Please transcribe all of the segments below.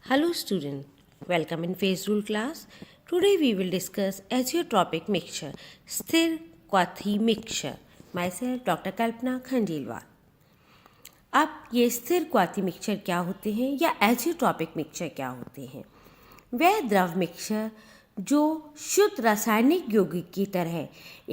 Hello student, welcome in phase rule class. Today we will discuss azeotropic mixture, स्थिर क्वाथी mixture. Myself Dr. कल्पना खंडेलवाल. अब ये स्थिर क्वाथी mixture क्या होते हैं या एजियोट्रॉपिक मिक्सचर क्या होते हैं? वह द्रव मिक्सचर जो शुद्ध रासायनिक यौगिक की तरह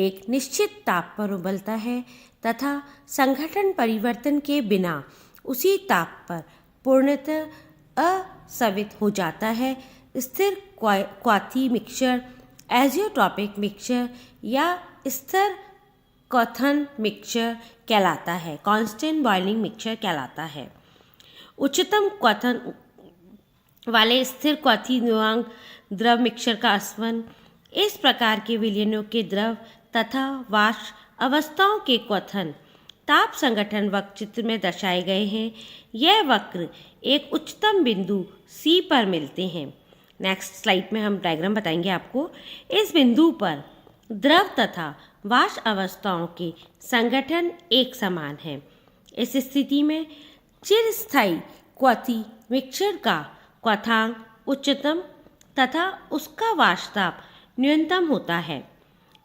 एक निश्चित ताप पर उबलता है तथा संघटन परिवर्तन के बिना उसी ताप पर पूर्णतः असवित हो जाता है. स्थिर क्वाथी मिक्सचर एजियोट्रॉपिक मिक्सचर या स्थिर क्वथन मिक्सचर कहलाता है. कांस्टेंट बॉइलिंग मिक्सचर कहलाता है. उच्चतम क्वथन वाले स्थिर क्वाथी द्रव मिक्सचर का आसवन इस प्रकार के विलयनों के द्रव तथा वाष्प अवस्थाओं के क्वथन ताप संगठन वक्र चित्र में दर्शाए गए हैं. यह वक्र एक उच्चतम बिंदु C पर मिलते हैं. नेक्स्ट स्लाइड में हम डायग्राम बताएंगे आपको. इस बिंदु पर द्रव तथा वाष्प अवस्थाओं के संगठन एक समान है. इस स्थिति में चिरस्थायी क्वाथी मिक्सचर का क्वथनांक उच्चतम तथा उसका वाष्प ताप न्यूनतम होता है.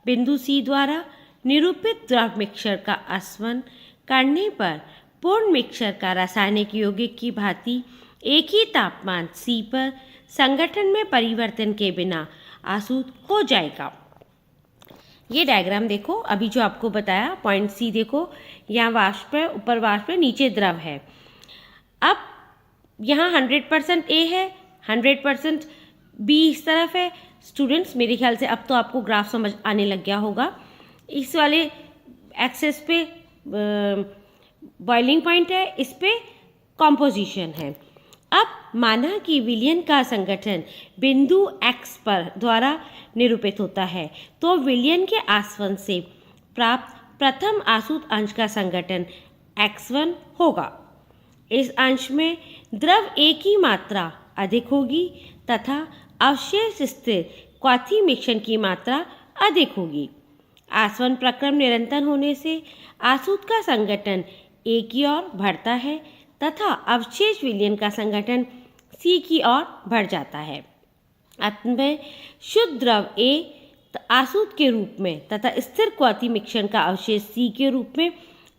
बिंदु C द्वारा निरूपित द्रव मिक्सचर का आसवन करने पर पूर्ण मिक्सचर का रासायनिक यौगिक की भांति एक ही तापमान C पर संगठन में परिवर्तन के बिना आसूत हो जाएगा. ये डायग्राम देखो. अभी जो आपको बताया पॉइंट C देखो, यहाँ वाष्प है, ऊपर वाष्प है, नीचे द्रव है. अब यहाँ 100% A है, 100% B इस तरफ है. स्टूडेंट्स मेरे ख्याल से अब तो आपको ग्राफ समझ आने लग गया होगा. इस वाले एक्सेस पे बॉइलिंग पॉइंट है, इस पे कॉम्पोजिशन है. अब माना कि विलयन का संगठन बिंदु X पर द्वारा निरूपित होता है, तो विलयन के आसवन से प्राप्त प्रथम आसूत अंश का संगठन X1 होगा. इस अंश में द्रव A की मात्रा अधिक होगी तथा अवशेष स्थिर क्वाथी मिश्रण की मात्रा अधिक होगी. आसवन प्रक्रम निरंतर होने से आसूत का संगठन A की ओर बढ़ता है तथा अवशेष विलयन का संगठन C की ओर बढ़ जाता है. अंत में शुद्ध द्रव A आसूत के रूप में तथा स्थिर क्वाथी मिश्रण का अवशेष C के रूप में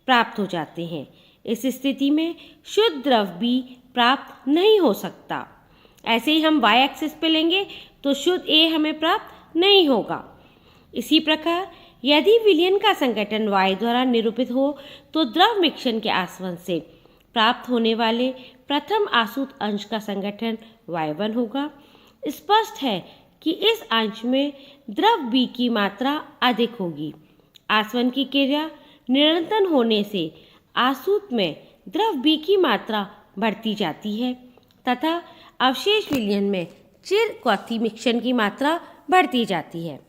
प्राप्त हो जाते हैं. इस स्थिति में शुद्ध द्रव B प्राप्त नहीं हो सकता. ऐसे ही हम y एक्सिस पे लेंगे तो शुद्ध A हमें प्राप्त नहीं होगा. इसी प्रकार यदि विलयन का संगठन y द्वारा निरूपित हो तो द्रव मिश्रण के आसवन से प्राप्त होने वाले प्रथम आसूत अंश का संगठन y1 होगा. स्पष्ट है कि इस अंश में द्रव B की मात्रा अधिक होगी. आसवन की क्रिया निरंतर होने से आसूत में द्रव B की मात्रा बढ़ती जाती है तथा अवशेष विलयन में चिर क्वाथी मिश्रण की मात्रा बढ़ती जाती है.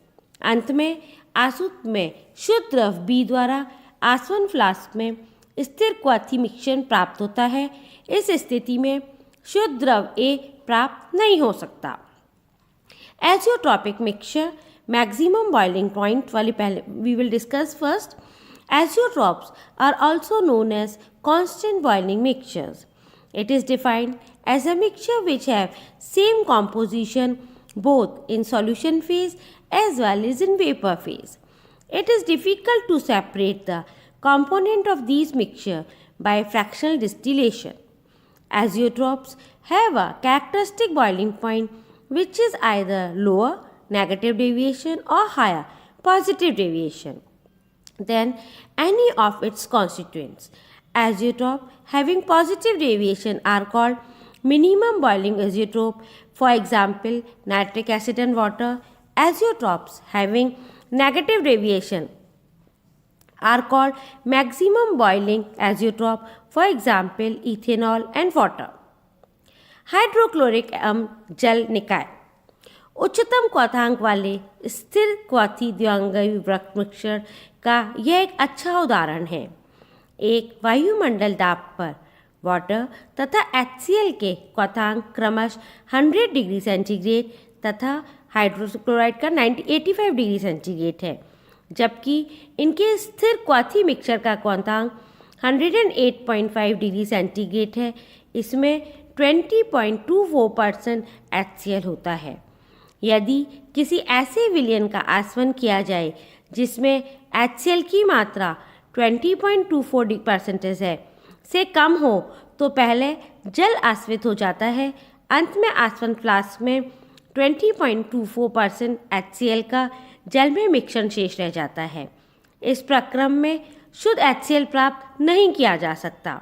अंत में आसूत में शुद्ध द्रव B द्वारा आसवन फ्लास्क में स्थिर क्वाथी मिश्रण प्राप्त होता है. इस स्थिति में शुद्ध द्रव A प्राप्त नहीं हो सकता. Azeotropic mixture maximum boiling point वाली पहले we will discuss first. Azeotrops are also known as constant boiling mixtures. It is defined as a mixture which have same composition both in solution phase as well as in vapor phase. It is difficult to separate the component of these mixture by fractional distillation. Azeotrops have a characteristic boiling point which is either lower negative deviation or higher positive deviation than any of its constituents. Azeotrope having positive deviation are called minimum boiling azeotrope. For example, nitric acid and water. Azeotropes having negative deviation are called maximum boiling azeotrope. For example, ethanol and water. Hydrochloric अम्ल जल निकाय उच्चतम क्वथनांक वाले स्थिर क्वाथी द्विआंगीय वक्र mixture का यह एक अच्छा उदाहरण है. एक वायुमंडल दाब पर वाटर तथा HCl के क्वथनांक क्रमशः 100 डिग्री सेंटीग्रेड तथा हाइड्रोक्लोराइड का 85 डिग्री सेंटीग्रेड है, जबकि इनके स्थिर क्वाथी मिक्सचर का क्वथनांक 108.5 डिग्री सेंटीग्रेड है. इसमें 20.24% HCl होता है। यदि किसी ऐसे विलयन का आसवन किया जाए जिसमें HCl की मात्रा 20.24% है से कम हो तो पहले जल आसवित हो जाता है। अंत में आसवन फ्लास्क में 20.24% HCl का जल में मिश्रण शेष रह जाता है। इस प्रक्रम में शुद्ध HCl प्राप्त नहीं किया जा सकता।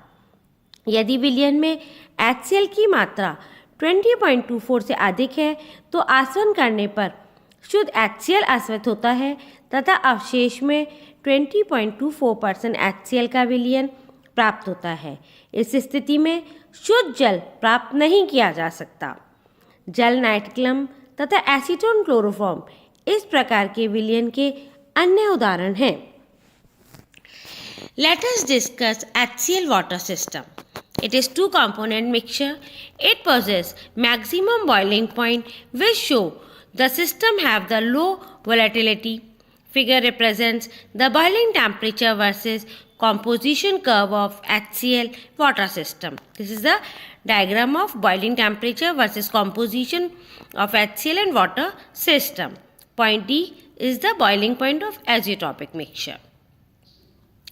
यदि विलयन में HCl की मात्रा 20.24 से अधिक है तो आसवन करने पर शुद्ध HCl आसवित होता है तथा अवशेष में 20.24% HCl का विलयन प्राप्त होता है। इस स्थिति में शुद्ध जल प्राप्त नहीं किया जा सकता। जल नाइट्रिलम तथा एसीटोन क्लोरोफॉर्म इस प्रकार के विलयन के अन्य उदाहरण हैं। Let us discuss HCl water system. It is two component mixture. It possesses maximum boiling point which show the system have the low volatility. Figure represents the boiling temperature versus composition curve of HCl water system. This is the diagram of boiling temperature versus composition of HCl and water system. Point D is the boiling point of azeotropic mixture.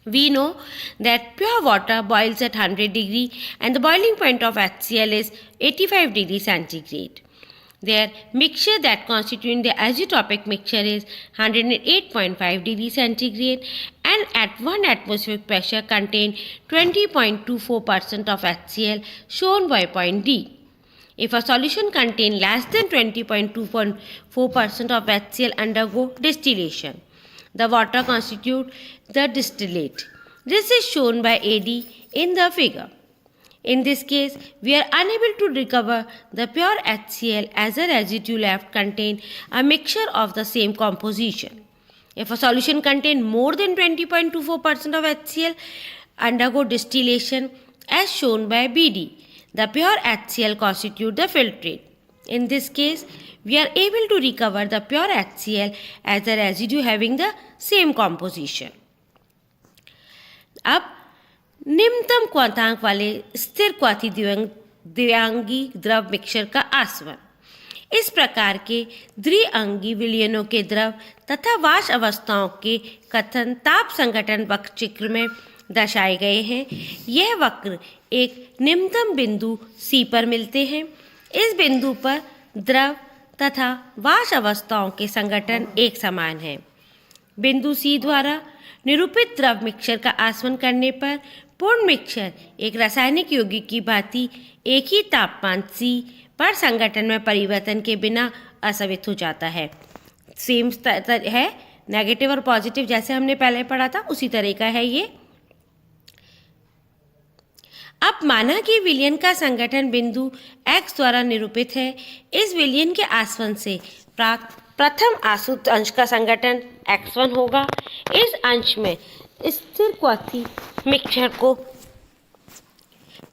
We know that pure water boils at 100 degree and the boiling point of HCl is 85 degree centigrade. Their mixture that constitutes the azeotropic mixture is 108.5 degree centigrade and at 1 atmospheric pressure contain 20.24% of HCl shown by point D. If a solution contain less than 20.24% of HCl undergo distillation, the water constitute the distillate. This is shown by AD in the figure. In this case, we are unable to recover the pure HCl as a residue left contain a mixture of the same composition. If a solution contain more than 20.24% of HCl undergo distillation as shown by BD, the pure HCl constitute the filtrate. In this case, we are able to recover the pure HCl as a residue having the same composition. अब निम्नतम क्वांतांक वाले स्थिर क्वाथी द्विअंगी द्रव mixture का आसवन। इस प्रकार के द्विअंगी विलयनों के द्रव तथा वाष्प अवस्थाओं के कथन ताप संघटन वक्र चित्र में दर्शाए गए हैं। यह वक्र एक निम्नतम बिंदु C पर मिलते हैं। इस बिंदु पर द्रव तथा वाष्प अवस्थाओं के संगठन एक समान है। बिंदु C द्वारा निरूपित द्रव मिक्सचर का आसवन करने पर पूर्ण मिक्सचर एक रासायनिक यौगिक की भांति एक ही तापमान C पर संगठन में परिवर्तन के बिना असवित हो जाता है। सेम है, नेगेटिव और पॉजिटिव जैसे हमने पहले पढ़ा था उसी तरह का है ये। अब माना कि विलयन का संगठन बिंदु X द्वारा निरूपित है। इस विलयन के आसवन से प्राप्त प्रथम आसुत अंश का संगठन X1 होगा। इस अंश में स्थिर क्वाथी मिक्सचर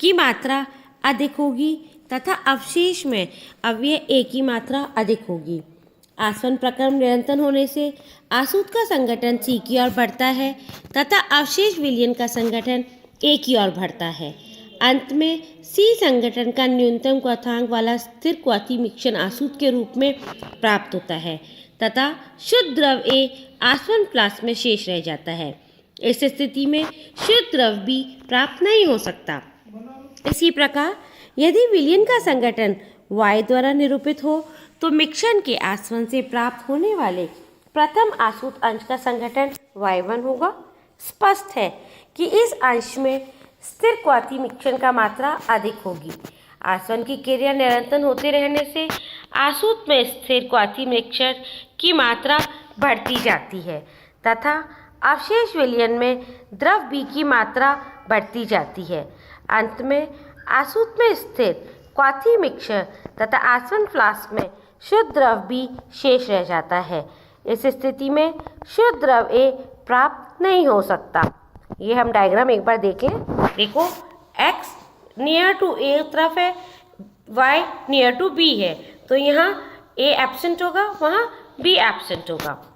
की मात्रा अधिक होगी तथा अवशेष में अवयव A की मात्रा अधिक होगी। आसवन प्रक्रम निरंतर होने से आसुत का संगठन C की ओर बढ़ता है तथा अवशेष विलयन का संगठन A की ओर बढ़ता है। अंत में C संगठन का न्यूनतम क्वथनांक वाला स्थिर क्वाथी मिश्रण आसुत के रूप में प्राप्त होता है तथा शुद्ध द्रव A आसवन फ्लास्क में शेष रह जाता है। इस स्थिति में शुद्ध द्रव B प्राप्त नहीं हो सकता। इसी प्रकार यदि विलयन का संगठन Y द्वारा निरूपित हो तो मिश्रण के आसवन से प्राप्त होने वाले प्रथम आसुत अंश का संगठन Y1 होगा। स्पष्ट है कि इस अंश में स्थिर क्वाथी मिश्रण का मात्रा अधिक होगी। आसवन की क्रिया निरंतर होते रहने से आसुत में स्थिर क्वाथी मिश्रण की मात्रा बढ़ती जाती है तथा अवशेष विलयन में द्रव B की मात्रा बढ़ती जाती है। अंत में आसुत में स्थिर क्वाथी मिक्सचर तथा आसवन फ्लास्क में शुद्ध द्रव B शेष रह जाता है। इस स्थिति में शुद्ध द्रव A प्राप्त नहीं हो सकता। ये हम डायग्राम एक बार देख लें। देखो X नियर टू A तरफ है, Y नियर टू B है, तो यहाँ A एब्सेंट होगा, वहाँ B एब्सेंट होगा।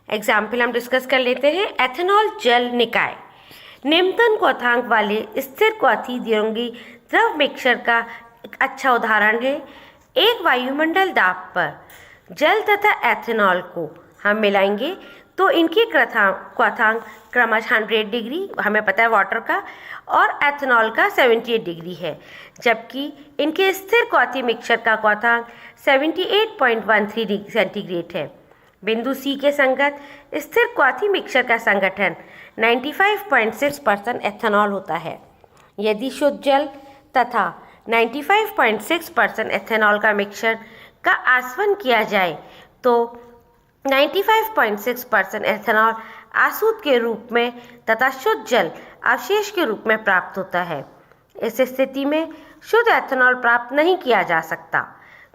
एग्जाम्पल हम डिस्कस कर लेते हैं। एथेनॉल जल निकाय निम्नतम क्वथनांक वाले स्थिर क्वाथी द्विअंगी द्रव मिक्सचर का एक अच्छा उदाहरण है। एक वायुमंडल दाब पर जल तथा एथेनॉल को हम मिलाएंगे तो इनकी क्वथनांक क्रमश 100 डिग्री, हमें पता है वाटर का, और एथेनॉल का 78 डिग्री है, जबकि इनके स्थिर क्वथी मिक्सचर का क्वथनांक 78.13 डिग्री सेंटीग्रेड है। बिंदु सी के संगत स्थिर क्वथी मिक्सचर का संगठन 95.6% एथेनॉल होता है। यदि शुद्ध जल तथा 95.6% एथेनॉल का मिक्सचर का आसवन किया जाए तो 95.6% एथेनॉल आसूत के रूप में तथा शुद्ध जल अवशेष के रूप में प्राप्त होता है। इस स्थिति में शुद्ध एथेनॉल प्राप्त नहीं किया जा सकता।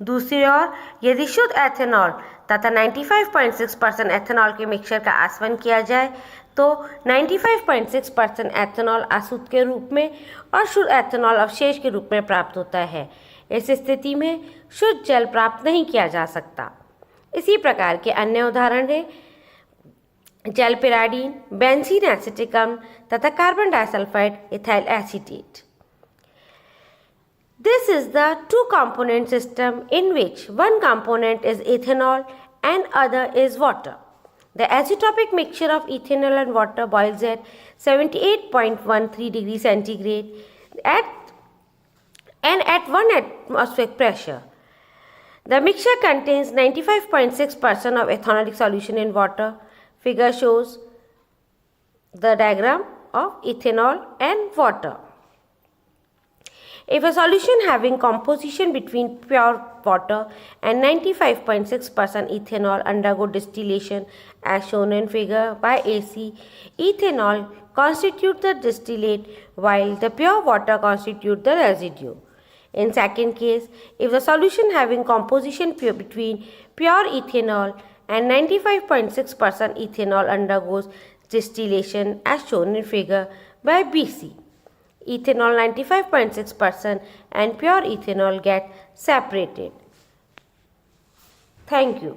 दूसरी ओर यदि शुद्ध एथेनॉल तथा 95.6% एथेनॉल के मिक्सचर का आसवन किया जाए तो 95.6% एथेनॉल आसूत के रूप में और शुद्ध एथेनॉल अवशेष के रूप में प्राप्त होता है। इस स्थिति में शुद्ध जल प्राप्त नहीं किया जा सकता। इसी प्रकार के अन्य उदाहरण हैं जल पिराडीन, बेंजीन एसिटिक अम्ल तथा carbon disulphide ethyl acetate. This is the two-component system in which one component is ethanol and other is water. The azeotropic mixture of ethanol and water boils at 78.13 degrees centigrade at 1 atmospheric pressure. The mixture contains 95.6% of ethanolic solution in water. Figure shows the diagram of ethanol and water. If a solution having composition between pure water and 95.6% ethanol undergo distillation as shown in figure by AC, ethanol constitutes the distillate while the pure water constitutes the residue. In second case, if the solution having composition between pure ethanol and 95.6% ethanol undergoes distillation as shown in figure by BC, ethanol 95.6% and pure ethanol get separated. Thank you.